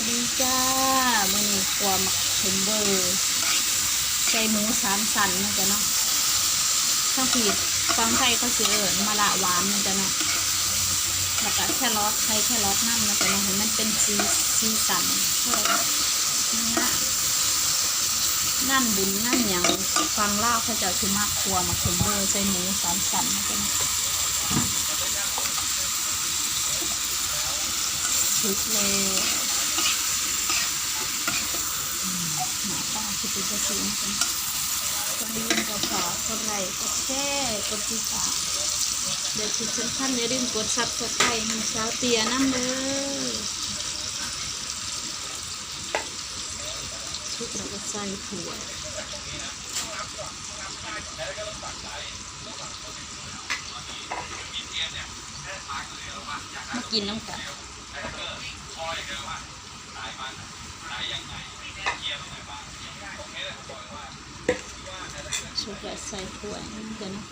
ดีจ้ามื้อนี้ครัวมักเค็มเบอร์ใส่หมู3 สันนะจ๊ะเนาะทั้งผิดฟังไทยเขาสิเอิ้นมะละหวานนะจ๊ะเนาะแล้วก็แครอทใส่แครอทน้ำนะจ๊ะเนาะให้มันเป็นสีสันเพื่อนั่นบุญนั่นหยังฟังเล่าเขาเจ้าสิมักครัวมักเค็มเบอร์ใส่หมู3 สันนะจ๊ะเนาะชุดเลยหมาป้าคือเป็นกระสือนะตอนนี้ก็ขอกดไลค์กดแชร์กดติดตามเดี๋ยวที่สำคัญอย่าลืมกดซับสไครต์ให้สาวเตียน้ำเด้อชุดเราก็ใส่ถั่วมากินน้ำกันชุดแบบใส่ถ้วยนี่กันนะ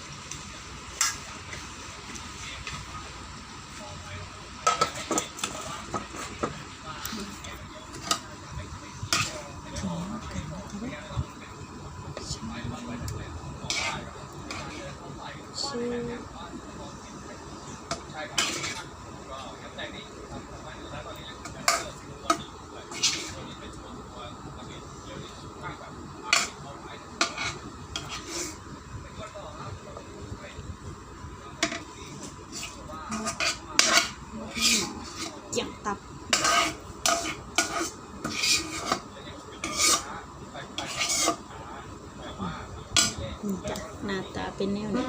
เกี่ยงตับหน้าตาเป็นแนวนี้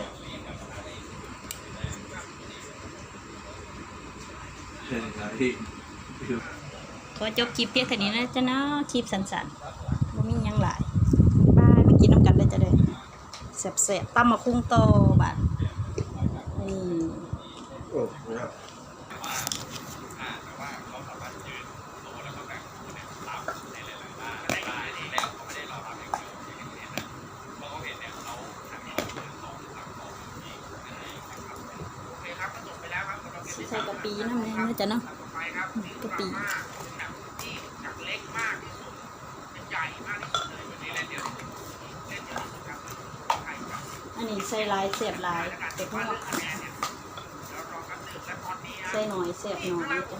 ขอจบคลิปเพียงเท่านี้นะจ๊ะเนาะคลิปสั้นๆไม่มีหยังหลายบายไม่กินน้ำกันเลยจะได้แซ่บๆตำมะคุ้งโตบาดใส่กะปิน้ำแดงนะจ๊ะเนาะกะปิอันนี้ใส่ลายเสียบลายเป็ดนอกใส่หน่อยเสียบหน่อยจ้ะ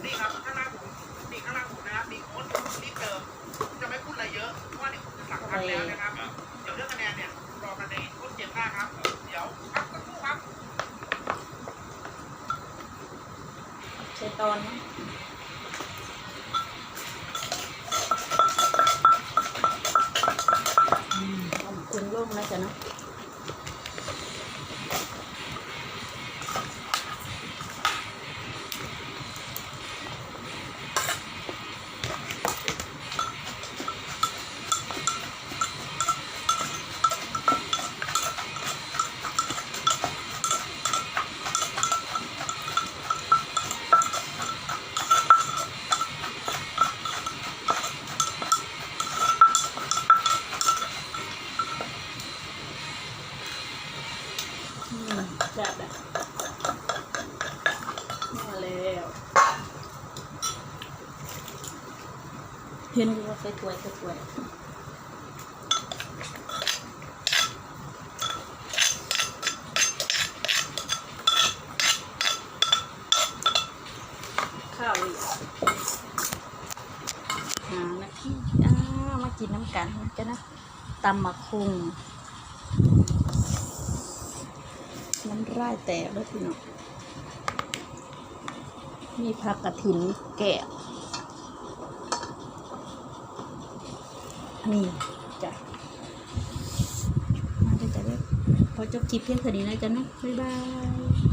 ใส่ตอนนะคุณร่มแล้วจ้ะเนาะแบบมาแล้วเห็นว่าใส่ถ้วยข้าวอีกนาทีมากินน้ำกันนะจ๊ะนะตำมะคุงน้ำร่ายแตกด้วยพี่น้องมีผักกระถินแกะนี่จ้ะมาได้จ้ะเด้อพอจบคลิปเพียงเท่านี้นะจ๊ะนะบ๊ายบาย